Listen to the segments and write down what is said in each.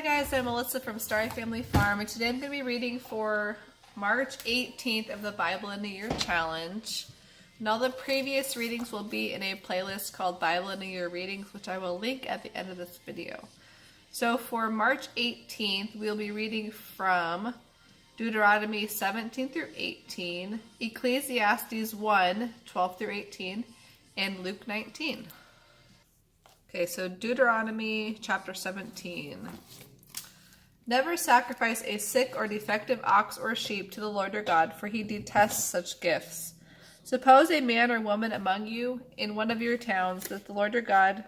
guys, I'm Melissa from Starry Family Farm, and today I'm going to be reading for March 18th of the Bible in a Year Challenge. And all the previous readings will be in a playlist called Bible in a Year Readings, which I will link at the end of this video. So for March 18th, we'll be reading from Deuteronomy 17 through 18, Ecclesiastes 1, 12 through 18, and Luke 19. Okay, so Deuteronomy chapter 17. Never sacrifice a sick or defective ox or sheep to the Lord your God, for he detests such gifts. Suppose a man or woman among you in one of your towns that the Lord your God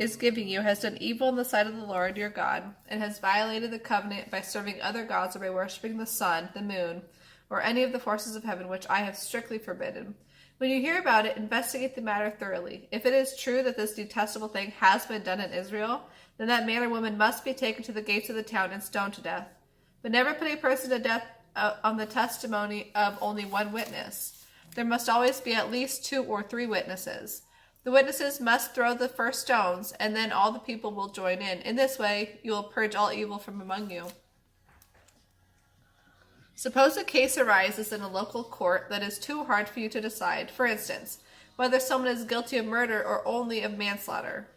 is giving you has done evil in the sight of the Lord your God, and has violated the covenant by serving other gods or by worshiping the sun, the moon, or any of the forces of heaven, which I have strictly forbidden. When you hear about it, investigate the matter thoroughly. If it is true that this detestable thing has been done in Israel, then that man or woman must be taken to the gates of the town and stoned to death. But never put a person to death on the testimony of only one witness. There must always be at least 2 or 3 witnesses. The witnesses must throw the first stones, and then all the people will join in. In this way, you will purge all evil from among you. Suppose a case arises in a local court that is too hard for you to decide. For instance, whether someone is guilty of murder or only of manslaughter,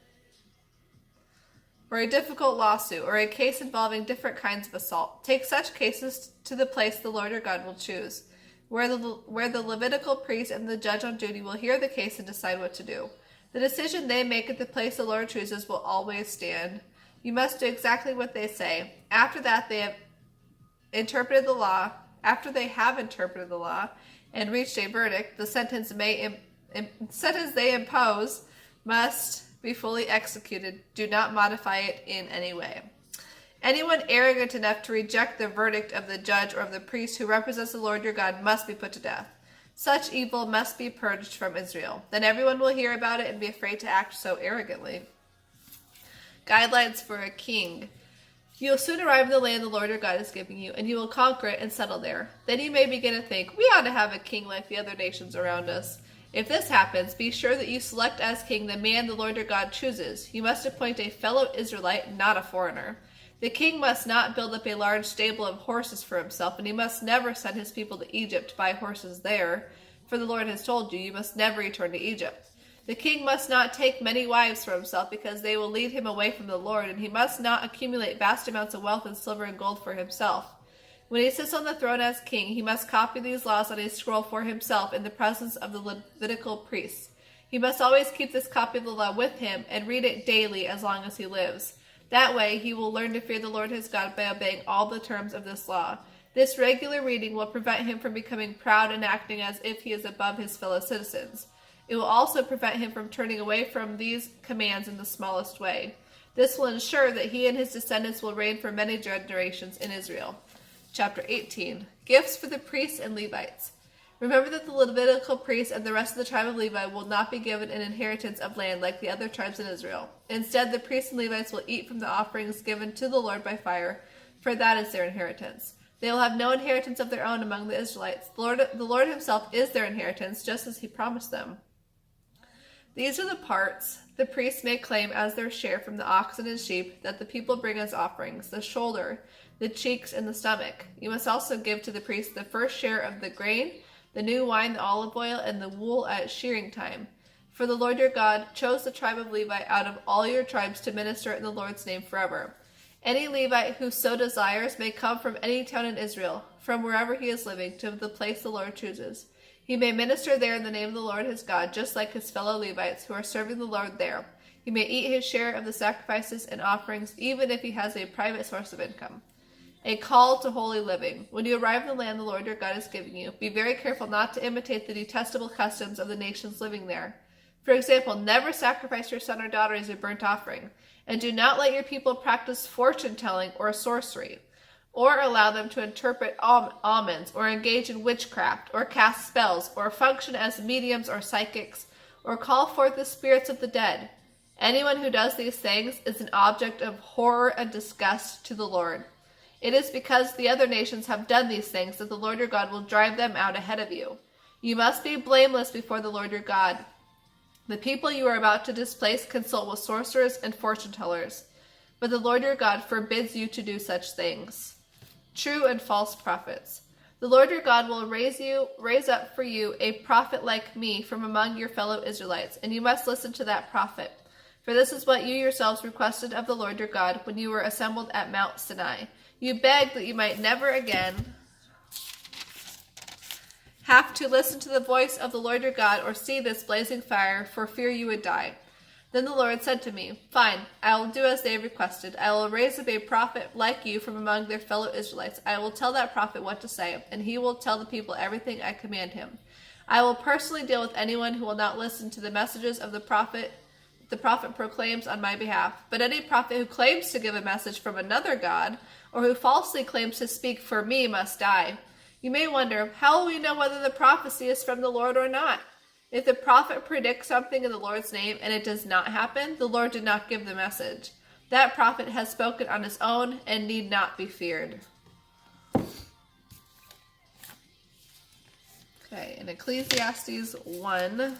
or a difficult lawsuit, or a case involving different kinds of assault. Take such cases to the place the Lord your God will choose, where the Levitical priest and the judge on duty will hear the case and decide what to do. The decision they make at the place the Lord chooses will always stand. You must do exactly what they say. After they have interpreted the law and reached a verdict, the sentence they impose must be fully executed. Do not modify it in any way. Anyone arrogant enough to reject the verdict of the judge or of the priest who represents the Lord your God must be put to death. Such evil must be purged from Israel. Then everyone will hear about it and be afraid to act so arrogantly. Guidelines for a king. You will soon arrive in the land the Lord your God is giving you, and you will conquer it and settle there. Then you may begin to think, we ought to have a king like the other nations around us. If this happens, be sure that you select as king the man the Lord your God chooses. You must appoint a fellow Israelite, not a foreigner. The king must not build up a large stable of horses for himself, and he must never send his people to Egypt to buy horses there, for the Lord has told you, you must never return to Egypt. The king must not take many wives for himself, because they will lead him away from the Lord, and he must not accumulate vast amounts of wealth in silver and gold for himself. When he sits on the throne as king, he must copy these laws on a scroll for himself in the presence of the Levitical priests. He must always keep this copy of the law with him and read it daily as long as he lives. That way, he will learn to fear the Lord his God by obeying all the terms of this law. This regular reading will prevent him from becoming proud and acting as if he is above his fellow citizens. It will also prevent him from turning away from these commands in the smallest way. This will ensure that he and his descendants will reign for many generations in Israel. Chapter 18. Gifts for the priests and Levites. Remember that the Levitical priests and the rest of the tribe of Levi will not be given an inheritance of land like the other tribes in Israel. Instead, the priests and Levites will eat from the offerings given to the Lord by fire, for that is their inheritance. They will have no inheritance of their own among the Israelites. The Lord himself is their inheritance, just as he promised them. These are the parts the priests may claim as their share from the oxen and sheep that the people bring as offerings: the shoulder, the cheeks, and the stomach. You must also give to the priests the first share of the grain, the new wine, the olive oil, and the wool at shearing time. For the Lord your God chose the tribe of Levi out of all your tribes to minister in the Lord's name forever. Any Levite who so desires may come from any town in Israel, from wherever he is living, to the place the Lord chooses. He may minister there in the name of the Lord his God, just like his fellow Levites who are serving the Lord there. He may eat his share of the sacrifices and offerings, even if he has a private source of income. A call to holy living. When you arrive in the land the Lord your God is giving you, be very careful not to imitate the detestable customs of the nations living there. For example, never sacrifice your son or daughter as a burnt offering, and do not let your people practice fortune-telling or sorcery, or allow them to interpret omens, or engage in witchcraft, or cast spells, or function as mediums or psychics, or call forth the spirits of the dead. Anyone who does these things is an object of horror and disgust to the Lord. It is because the other nations have done these things that the Lord your God will drive them out ahead of you. You must be blameless before the Lord your God. The people you are about to displace consult with sorcerers and fortune tellers. but the Lord your God forbids you to do such things. True and false prophets. The Lord your God will raise up for you a prophet like me from among your fellow Israelites, and you must listen to that prophet. For this is what you yourselves requested of the Lord your God when you were assembled at Mount Sinai. You begged that you might never again have to listen to the voice of the Lord your God or see this blazing fire for fear you would die. Then the Lord said to me, Fine, I will do as they requested. I will raise up a prophet like you from among their fellow Israelites. I will tell that prophet what to say, and he will tell the people everything I command him. I will personally deal with anyone who will not listen to the messages of the prophet proclaims on my behalf. But any prophet who claims to give a message from another god, or who falsely claims to speak for me, must die. You may wonder, how will we know whether the prophecy is from the Lord or not? If the prophet predicts something in the Lord's name and it does not happen, the Lord did not give the message. That prophet has spoken on his own and need not be feared. Okay, in Ecclesiastes 1,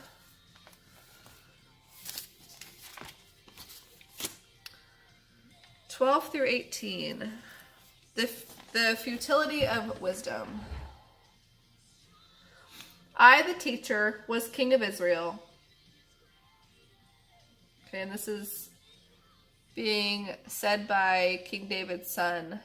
(12 through 18), the futility of wisdom. I, the teacher, was king of Israel. Okay, and this is being said by King David's son.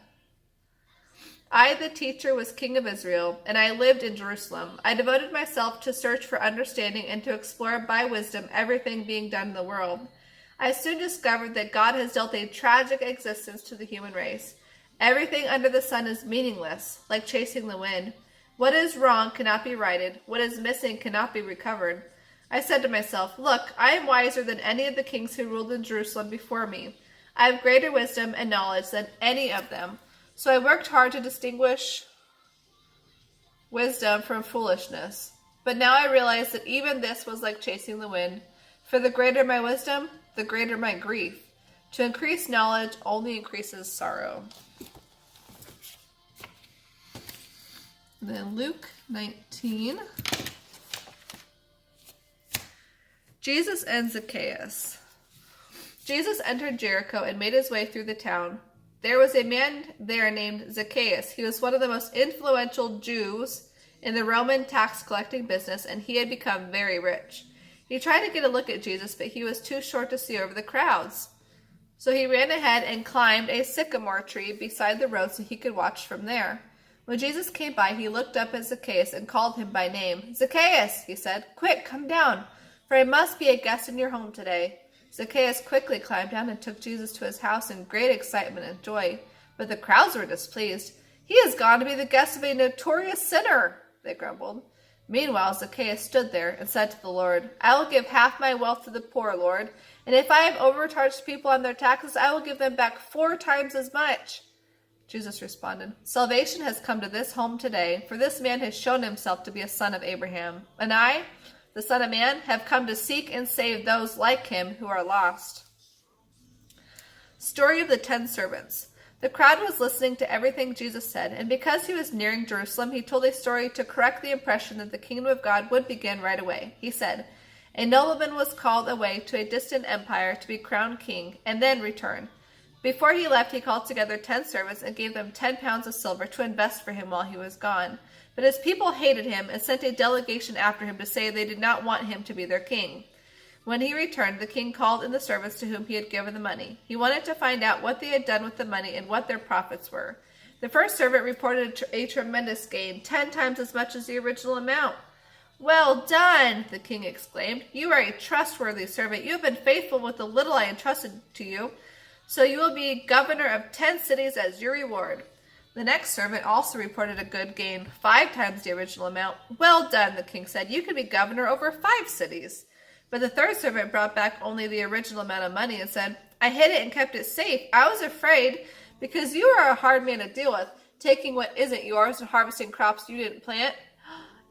I, the teacher, was king of Israel, and I lived in Jerusalem. I devoted myself to search for understanding and to explore by wisdom everything being done in the world. I soon discovered that God has dealt a tragic existence to the human race. Everything under the sun is meaningless, like chasing the wind. What is wrong cannot be righted. What is missing cannot be recovered. I said to myself, Look, I am wiser than any of the kings who ruled in Jerusalem before me. I have greater wisdom and knowledge than any of them. So I worked hard to distinguish wisdom from foolishness. But now I realize that even this was like chasing the wind. For the greater my wisdom, the greater my grief. To increase knowledge only increases sorrow. And then Luke 19. Jesus and Zacchaeus. Jesus entered Jericho and made his way through the town. There was a man there named Zacchaeus. He was one of the most influential Jews in the Roman tax collecting business, and he had become very rich. He tried to get a look at Jesus, but he was too short to see over the crowds. So he ran ahead and climbed a sycamore tree beside the road so he could watch from there. When Jesus came by, he looked up at Zacchaeus and called him by name. Zacchaeus, he said, quick, come down, for I must be a guest in your home today. Zacchaeus quickly climbed down and took Jesus to his house in great excitement and joy. But the crowds were displeased. He has gone to be the guest of a notorious sinner, they grumbled. Meanwhile, Zacchaeus stood there and said to the Lord, I will give half my wealth to the poor, Lord, and if I have overcharged people on their taxes, I will give them back 4 times as much. Jesus responded, Salvation has come to this home today, for this man has shown himself to be a son of Abraham. And I, the Son of Man, have come to seek and save those like him who are lost. Story of the 10 servants. The crowd was listening to everything Jesus said, and because he was nearing Jerusalem, he told a story to correct the impression that the kingdom of God would begin right away. He said, A nobleman was called away to a distant empire to be crowned king, and then return. Before he left, he called together 10 servants and gave them 10 pounds of silver to invest for him while he was gone. But his people hated him and sent a delegation after him to say they did not want him to be their king. When he returned, the king called in the servants to whom he had given the money. He wanted to find out what they had done with the money and what their profits were. The first servant reported a tremendous gain, 10 times as much as the original amount. Well done, the king exclaimed. You are a trustworthy servant. You have been faithful with the little I entrusted to you. So you will be governor of 10 cities as your reward. The next servant also reported a good gain, 5 times the original amount. Well done, the king said. You can be governor over 5 cities. But the third servant brought back only the original amount of money and said, I hid it and kept it safe. I was afraid because you are a hard man to deal with, taking what isn't yours and harvesting crops you didn't plant.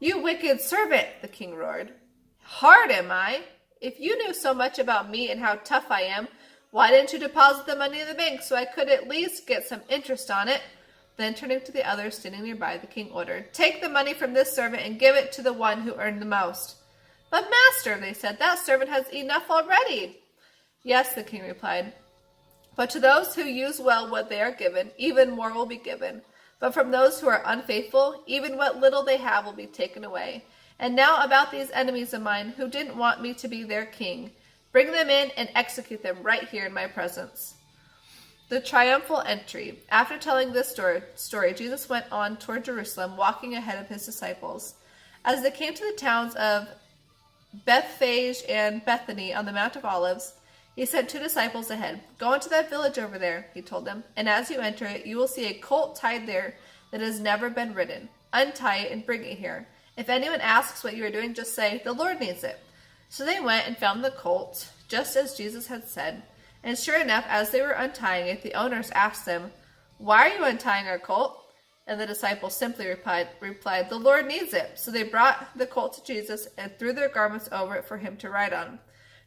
You wicked servant, the king roared. Hard am I? If you knew so much about me and how tough I am, why didn't you deposit the money in the bank so I could at least get some interest on it? Then turning to the others standing nearby, the king ordered, Take the money from this servant and give it to the one who earned the most. But master, they said, that servant has enough already. Yes, the king replied. But to those who use well what they are given, even more will be given. But from those who are unfaithful, even what little they have will be taken away. And now about these enemies of mine who didn't want me to be their king. Bring them in and execute them right here in my presence." The triumphal entry. After telling this story, Jesus went on toward Jerusalem, walking ahead of his disciples. As they came to the towns of Bethphage and Bethany on the Mount of Olives, he sent 2 disciples ahead. "Go into that village over there," he told them, "and as you enter it, you will see a colt tied there that has never been ridden. Untie it and bring it here. If anyone asks what you are doing, just say, 'The Lord needs it.'" So they went and found the colt, just as Jesus had said. And sure enough, as they were untying it, the owners asked them, "Why are you untying our colt?" And the disciples simply replied, "The Lord needs it." So they brought the colt to Jesus and threw their garments over it for him to ride on.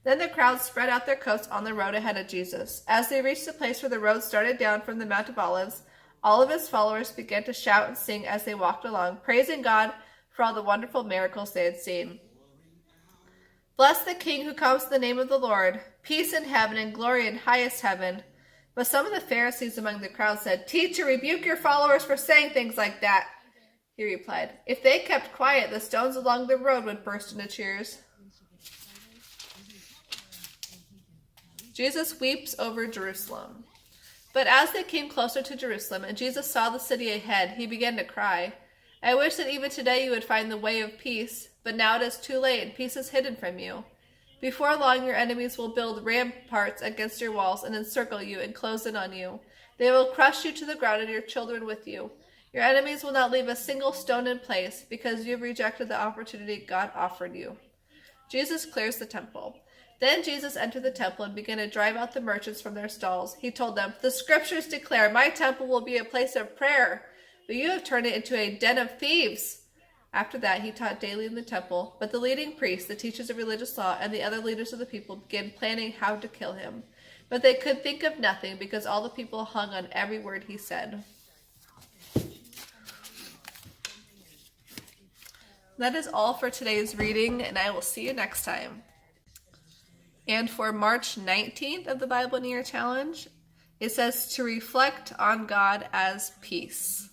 Then the crowd spread out their coats on the road ahead of Jesus. As they reached the place where the road started down from the Mount of Olives, all of his followers began to shout and sing as they walked along, praising God for all the wonderful miracles they had seen. "Bless the King who comes in the name of the Lord. Peace in heaven and glory in highest heaven." But some of the Pharisees among the crowd said, "Teacher, rebuke your followers for saying things like that." He replied, "If they kept quiet, the stones along the road would burst into cheers." Jesus weeps over Jerusalem. But as they came closer to Jerusalem and Jesus saw the city ahead, he began to cry, "I wish that even today you would find the way of peace, but now it is too late and peace is hidden from you. Before long your enemies will build ramparts against your walls and encircle you and close in on you. They will crush you to the ground and your children with you. Your enemies will not leave a single stone in place because you have rejected the opportunity God offered you." Jesus clears the temple. Then Jesus entered the temple and began to drive out the merchants from their stalls. He told them, "The scriptures declare my temple will be a place of prayer, but you have turned it into a den of thieves." After that, he taught daily in the temple, but the leading priests, the teachers of religious law, and the other leaders of the people began planning how to kill him. But they could think of nothing because all the people hung on every word he said. That is all for today's reading, and I will see you next time. And for March 19th of the Bible in a Year Challenge, it says to reflect on God as peace.